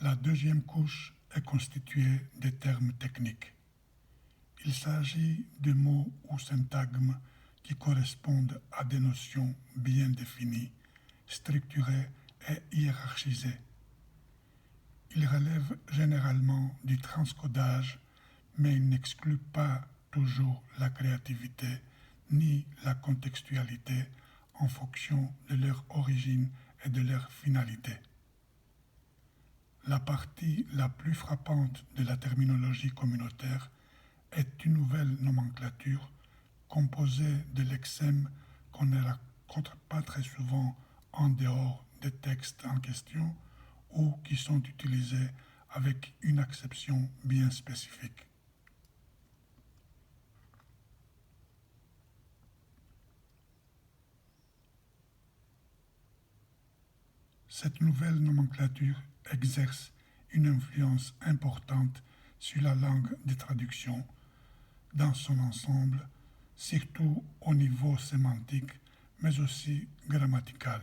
La deuxième couche est constituée des termes techniques. Il s'agit de mots ou syntagmes qui correspondent à des notions bien définies, structurées et hiérarchisées. Ils relèvent généralement du transcodage, mais ils n'excluent pas toujours la créativité ni la contextualité en fonction de leur origine et de leur finalité. La partie la plus frappante de la terminologie communautaire est une nouvelle nomenclature composée de lexèmes qu'on ne rencontre pas très souvent en dehors des textes en question ou qui sont utilisés avec une acception bien spécifique. Cette nouvelle nomenclature exerce une influence importante sur la langue des traductions dans son ensemble, surtout au niveau sémantique, mais aussi grammatical.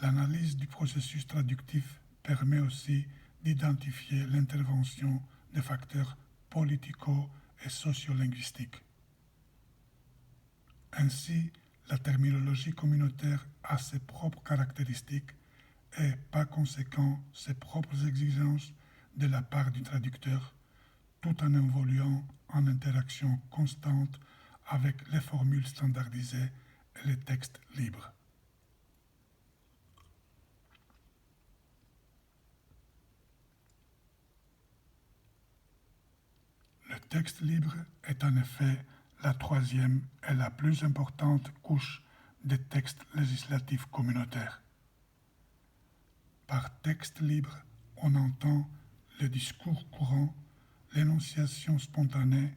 L'analyse du processus traductif permet aussi d'identifier l'intervention des facteurs politico- et sociolinguistiques. Ainsi, la terminologie communautaire a ses propres caractéristiques et, par conséquent, ses propres exigences de la part du traducteur, tout en évoluant en interaction constante avec les formules standardisées et les textes libres. Le texte libre est en effet la troisième et la plus importante couche des textes législatifs communautaires. Par texte libre, on entend le discours courant, l'énonciation spontanée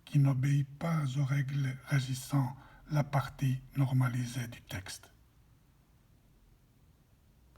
qui n'obéit pas aux règles régissant la partie normalisée du texte.